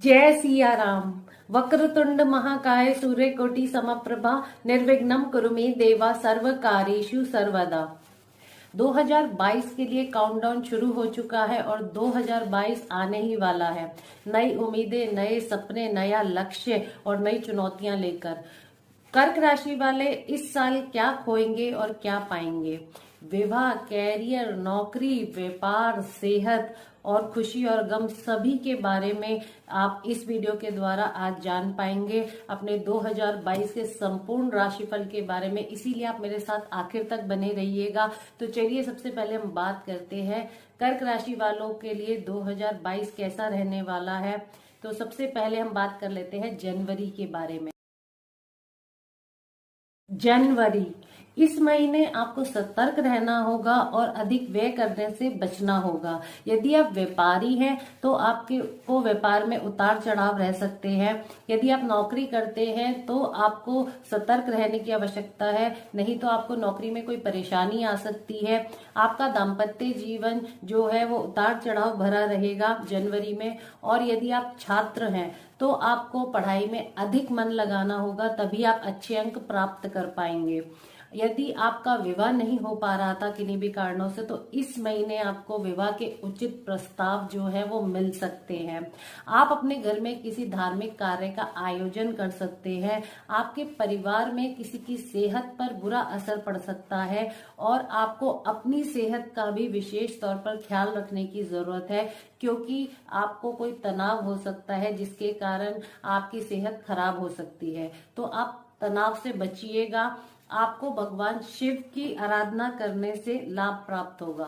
जय सिया राम। वक्रतुंड महाकाय सूर्यकोटि समप्रभा निर्विघ्नं कुरु मे देवा सर्व कार्येषु सर्वदा। 2022 के लिए काउंटडाउन शुरू हो चुका है और 2022 आने ही वाला है। नई उम्मीदें, नए सपने, नया लक्ष्य और नई चुनौतियां लेकर कर्क राशि वाले इस साल क्या खोएंगे और क्या पाएंगे। विवाह, कैरियर, नौकरी, व्यापार, सेहत और खुशी और गम सभी के बारे में आप इस वीडियो के द्वारा आज जान पाएंगे, अपने 2022 के संपूर्ण राशिफल के बारे में। इसीलिए आप मेरे साथ आखिर तक बने रहिएगा। तो चलिए सबसे पहले हम बात करते हैं कर्क राशि वालों के लिए 2022 कैसा रहने वाला है। तो सबसे पहले हम बात कर लेते हैं जनवरी के बारे में। जनवरी, इस महीने आपको सतर्क रहना होगा और अधिक व्यय करने से बचना होगा। यदि आप व्यापारी हैं तो आपके को व्यापार में उतार चढ़ाव रह सकते हैं। यदि आप नौकरी करते हैं तो आपको सतर्क रहने की आवश्यकता है, नहीं तो आपको नौकरी में कोई परेशानी आ सकती है। आपका दाम्पत्य जीवन जो है वो उतार चढ़ाव भरा रहेगा जनवरी में। और यदि आप छात्र हैं तो आपको पढ़ाई में अधिक मन लगाना होगा, तभी आप अच्छे अंक प्राप्त कर पाएंगे। यदि आपका विवाह नहीं हो पा रहा था किन्हीं भी कारणों से, तो इस महीने आपको विवाह के उचित प्रस्ताव जो है वो मिल सकते हैं। आप अपने घर में किसी धार्मिक कार्य का आयोजन कर सकते हैं। आपके परिवार में किसी की सेहत पर बुरा असर पड़ सकता है और आपको अपनी सेहत का भी विशेष तौर पर ख्याल रखने की जरूरत है, क्योंकि आपको कोई तनाव हो सकता है जिसके कारण आपकी सेहत खराब हो सकती है। तो आप तनाव से बचिएगा। आपको भगवान शिव की आराधना करने से लाभ प्राप्त होगा।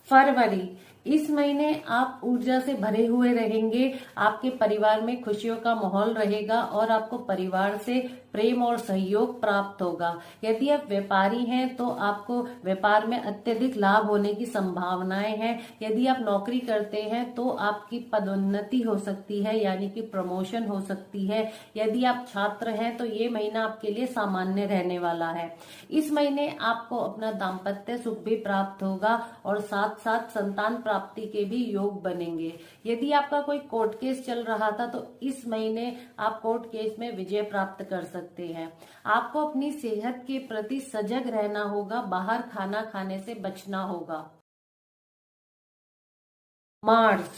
फरवरी, इस महीने आप ऊर्जा से भरे हुए रहेंगे। आपके परिवार में खुशियों का माहौल रहेगा और आपको परिवार से प्रेम और सहयोग प्राप्त होगा। यदि आप व्यापारी हैं तो आपको व्यापार में अत्यधिक लाभ होने की संभावनाएं हैं। यदि आप नौकरी करते हैं तो आपकी पदोन्नति हो सकती है, यानी कि प्रमोशन हो सकती है। यदि आप छात्र हैं तो ये महीना आपके लिए सामान्य रहने वाला है। इस महीने आपको अपना दाम्पत्य सुख भी प्राप्त होगा और साथ साथ संतान प्राप्ति के भी योग बनेंगे। यदि आपका कोई कोर्ट केस चल रहा था तो इस महीने आप कोर्ट केस में विजय प्राप्त कर सकते हैं। आपको अपनी सेहत के प्रति सजग रहना होगा, बाहर खाना खाने से बचना होगा। मार्च,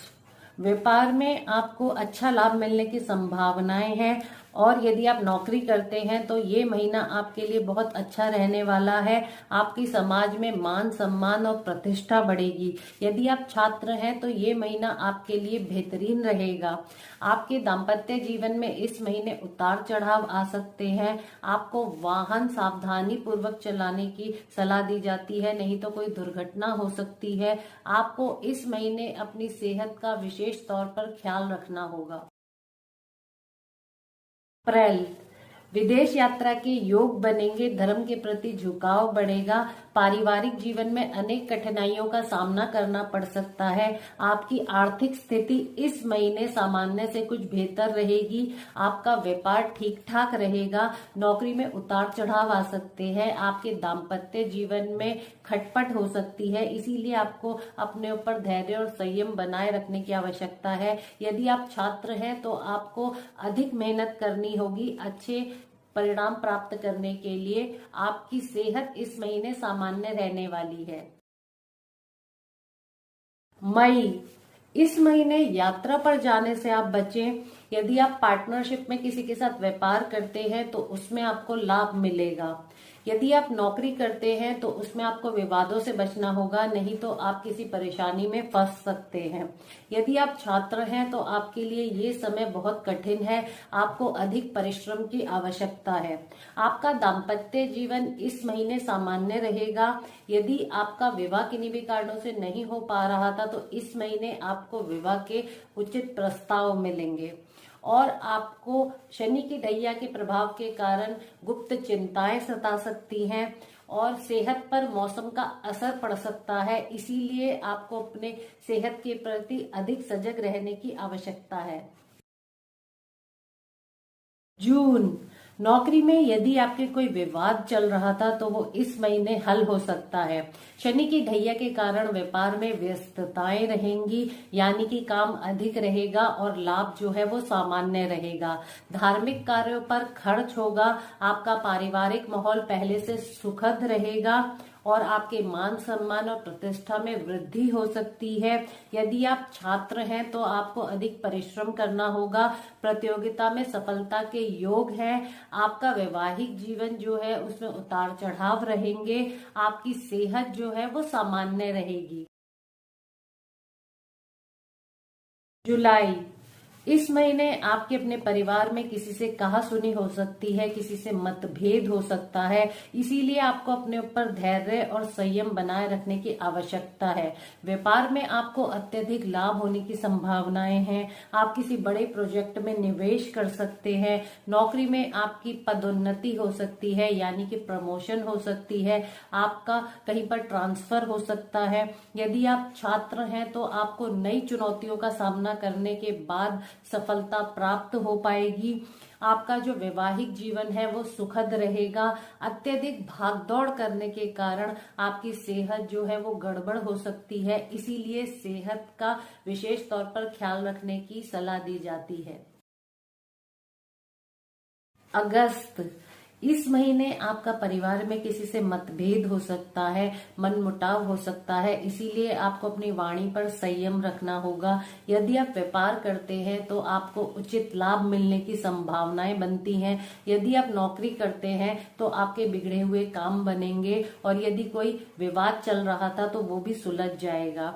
व्यापार में आपको अच्छा लाभ मिलने की संभावनाएं हैं और यदि आप नौकरी करते हैं तो ये महीना आपके लिए बहुत अच्छा रहने वाला है। आपकी समाज में मान सम्मान और प्रतिष्ठा बढ़ेगी। यदि आप छात्र हैं तो ये महीना आपके लिए बेहतरीन रहेगा। आपके दाम्पत्य जीवन में इस महीने उतार चढ़ाव आ सकते हैं। आपको वाहन सावधानी पूर्वक चलाने की सलाह दी जाती है, नहीं तो कोई दुर्घटना हो सकती है। आपको इस महीने अपनी सेहत का विशेष तौर पर ख्याल रखना होगा। अप्रैल, विदेश यात्रा के योग बनेंगे, धर्म के प्रति झुकाव बढ़ेगा। पारिवारिक जीवन में अनेक कठिनाइयों का सामना करना पड़ सकता है। आपकी आर्थिक स्थिति इस महीने सामान्य से कुछ बेहतर रहेगी। आपका व्यापार ठीक ठाक रहेगा। नौकरी में उतार चढ़ाव आ सकते हैं। आपके दाम्पत्य जीवन में खटपट हो सकती है, इसीलिए आपको अपने ऊपर धैर्य और संयम बनाए रखने की आवश्यकता है। यदि आप छात्र हैं तो आपको अधिक मेहनत करनी होगी अच्छे परिणाम प्राप्त करने के लिए। आपकी सेहत इस महीने सामान्य रहने वाली है। मई, इस महीने यात्रा पर जाने से आप बचें। यदि आप पार्टनरशिप में किसी के साथ व्यापार करते हैं तो उसमें आपको लाभ मिलेगा। यदि आप नौकरी करते हैं तो उसमें आपको विवादों से बचना होगा, नहीं तो आप किसी परेशानी में फंस सकते हैं। यदि आप छात्र हैं तो आपके लिए ये समय बहुत कठिन है। आपको अधिक परिश्रम की आवश्यकता है। आपका दाम्पत्य जीवन इस महीने सामान्य रहेगा। यदि आपका विवाह किन्हीं भी कारणों से नहीं हो पा रहा था तो इस महीने आपको विवाह के उचित प्रस्ताव मिलेंगे। और आपको शनि की ढैया के प्रभाव के कारण गुप्त चिंताएं सता सकती हैं और सेहत पर मौसम का असर पड़ सकता है, इसीलिए आपको अपने सेहत के प्रति अधिक सजग रहने की आवश्यकता है। जून, नौकरी में यदि आपके कोई विवाद चल रहा था तो वो इस महीने हल हो सकता है। शनि की ढैया के कारण व्यापार में व्यस्तताएं रहेंगी, यानी कि काम अधिक रहेगा और लाभ जो है वो सामान्य रहेगा। धार्मिक कार्यों पर खर्च होगा। आपका पारिवारिक माहौल पहले से सुखद रहेगा और आपके मान सम्मान और प्रतिष्ठा में वृद्धि हो सकती है। यदि आप छात्र हैं तो आपको अधिक परिश्रम करना होगा। प्रतियोगिता में सफलता के योग हैं। आपका वैवाहिक जीवन जो है उसमें उतार चढ़ाव रहेंगे। आपकी सेहत जो है वो सामान्य रहेगी। जुलाई, इस महीने आपके अपने परिवार में किसी से कहा सुनी हो सकती है, किसी से मतभेद हो सकता है, इसीलिए आपको अपने ऊपर धैर्य और संयम बनाए रखने की आवश्यकता है। व्यापार में आपको अत्यधिक लाभ होने की संभावनाएं हैं। आप किसी बड़े प्रोजेक्ट में निवेश कर सकते हैं। नौकरी में आपकी पदोन्नति हो सकती है, यानी कि प्रमोशन हो सकती है। आपका कहीं पर ट्रांसफर हो सकता है। यदि आप छात्र हैं तो आपको नई चुनौतियों का सामना करने के बाद सफलता प्राप्त हो पाएगी। आपका जो वैवाहिक जीवन है वो सुखद रहेगा। अत्यधिक भागदौड़ करने के कारण आपकी सेहत जो है वो गड़बड़ हो सकती है, इसीलिए सेहत का विशेष तौर पर ख्याल रखने की सलाह दी जाती है। अगस्त, इस महीने आपका परिवार में किसी से मतभेद हो सकता है, मनमुटाव हो सकता है, इसीलिए आपको अपनी वाणी पर संयम रखना होगा। यदि आप व्यापार करते हैं तो आपको उचित लाभ मिलने की संभावनाएं बनती हैं। यदि आप नौकरी करते हैं तो आपके बिगड़े हुए काम बनेंगे और यदि कोई विवाद चल रहा था तो वो भी सुलझ जाएगा।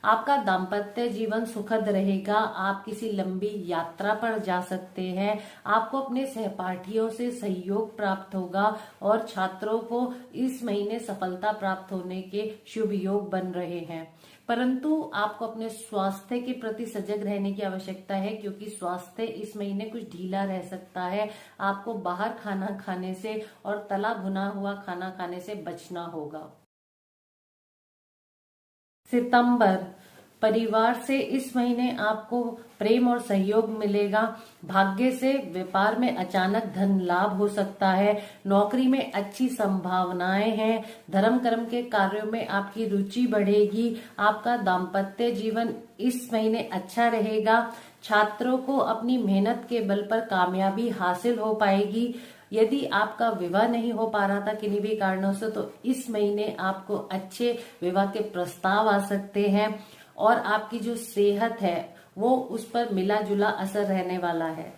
आपका दाम्पत्य जीवन सुखद रहेगा। आप किसी लंबी यात्रा पर जा सकते हैं। आपको अपने सहपाठियों से सहयोग प्राप्त होगा और छात्रों को इस महीने सफलता प्राप्त होने के शुभ योग बन रहे हैं। परंतु आपको अपने स्वास्थ्य के प्रति सजग रहने की आवश्यकता है, क्योंकि स्वास्थ्य इस महीने कुछ ढीला रह सकता है। आपको बाहर खाना खाने से और तला भुना हुआ खाना खाने से बचना होगा। सितंबर, परिवार से इस महीने आपको प्रेम और सहयोग मिलेगा। भाग्य से व्यापार में अचानक धन लाभ हो सकता है। नौकरी में अच्छी संभावनाएं हैं। धर्म कर्म के कार्यों में आपकी रुचि बढ़ेगी। आपका दाम्पत्य जीवन इस महीने अच्छा रहेगा। छात्रों को अपनी मेहनत के बल पर कामयाबी हासिल हो पाएगी। यदि आपका विवाह नहीं हो पा रहा था किन्हीं भी कारणों से, तो इस महीने आपको अच्छे विवाह के प्रस्ताव आ सकते हैं और आपकी जो सेहत है वो उस पर मिला जुला असर रहने वाला है।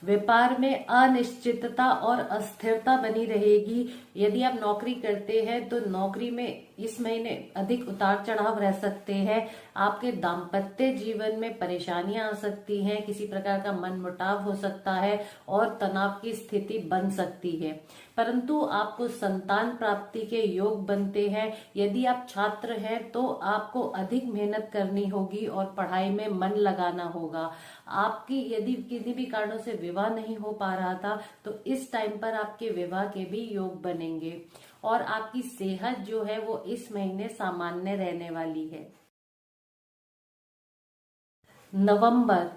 व्यापार में अनिश्चितता और अस्थिरता बनी रहेगी। यदि आप नौकरी करते हैं तो नौकरी में इस महीने अधिक उतार चढ़ाव रह सकते हैं। आपके दाम्पत्य जीवन में परेशानियां आ सकती हैं, किसी प्रकार का मनमुटाव हो सकता है और तनाव की स्थिति बन सकती है। परंतु आपको संतान प्राप्ति के योग बनते हैं। यदि आप छात्र हैं तो आपको अधिक मेहनत करनी होगी और पढ़ाई में मन लगाना होगा। आपकी यदि किसी भी कारणों से विवाह नहीं हो पा रहा था तो इस टाइम पर आपके विवाह के भी योग बनेंगे और आपकी सेहत जो है वो इस महीने सामान्य रहने वाली है। नवंबर,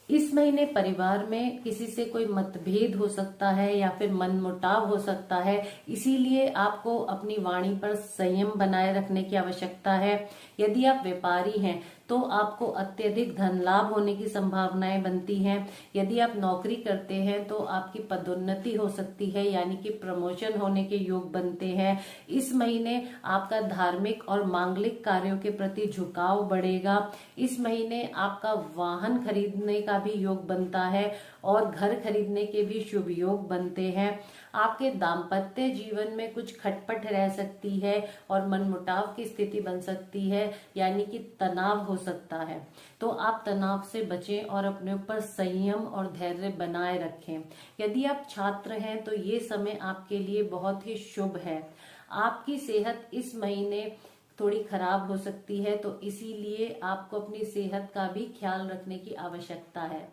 इस महीने परिवार में किसी से कोई मतभेद हो सकता है या फिर मनमुटाव हो सकता है, इसीलिए आपको अपनी वाणी पर संयम बनाए रखने की आवश्यकता है। यदि आप व्यापारी हैं तो आपको अत्यधिक धन लाभ होने की संभावनाएं बनती हैं। यदि आप नौकरी करते हैं तो आपकी पदोन्नति हो सकती है, यानी कि प्रमोशन होने के योग बनते हैं। इस महीने आपका धार्मिक और मांगलिक कार्यों के प्रति झुकाव बढ़ेगा। इस महीने आपका वाहन खरीदने का भी योग बनता है और घर खरीदने के भी शुभ योग बनते हैं। आपके दाम्पत्य जीवन में कुछ खटपट रह सकती है और मनमुटाव की स्थिति बन सकती है, यानी कि तनाव हो सकता है। तो आप तनाव से बचें और अपने ऊपर संयम और धैर्य बनाए रखें। यदि आप छात्र हैं तो ये समय आपके लिए बहुत ही शुभ है। आपकी सेहत इस महीने थोड़ी खराब हो सकती है, तो इसीलिए आपको अपनी सेहत का भी ख्याल रखने की आवश्यकता है।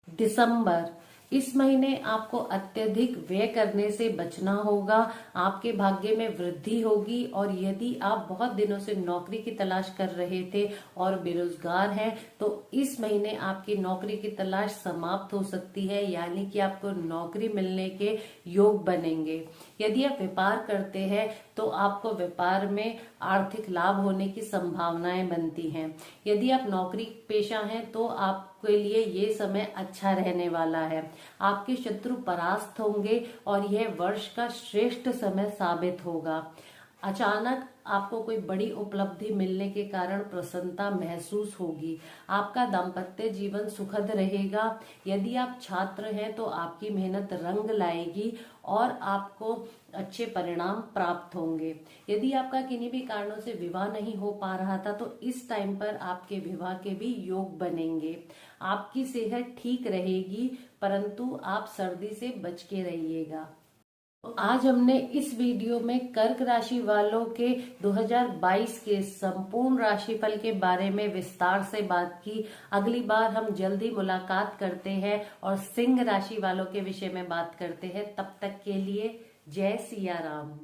दिसंबर, इस महीने आपको अत्यधिक व्यय करने से बचना होगा। आपके भाग्य में वृद्धि होगी और यदि आप बहुत दिनों से नौकरी की तलाश कर रहे थे और बेरोजगार हैं तो इस महीने आपकी नौकरी की तलाश समाप्त हो सकती है, यानी कि आपको नौकरी मिलने के योग बनेंगे। यदि आप व्यापार करते हैं तो आपको व्यापार में आर्थिक लाभ होने की संभावनाएं बनती हैं। यदि आप नौकरी पेशा हैं तो आपके लिए ये समय अच्छा रहने वाला है। आपके शत्रु परास्त होंगे और यह वर्ष का श्रेष्ठ समय साबित होगा। अचानक आपको कोई बड़ी उपलब्धि मिलने के कारण प्रसन्नता महसूस होगी। आपका दाम्पत्य जीवन सुखद रहेगा। यदि आप छात्र हैं तो आपकी मेहनत रंग लाएगी और आपको अच्छे परिणाम प्राप्त होंगे। यदि आपका किन्हीं भी कारणों से विवाह नहीं हो पा रहा था तो इस टाइम पर आपके विवाह के भी योग बनेंगे। आपकी सेहत ठीक रहेगी, परंतु आप सर्दी से बच के रहिएगा। आज हमने इस वीडियो में कर्क राशि वालों के 2022 के संपूर्ण राशिफल के बारे में विस्तार से बात की। अगली बार हम जल्दी मुलाकात करते हैं और सिंह राशि वालों के विषय में बात करते हैं। तब तक के लिए जय सिया राम।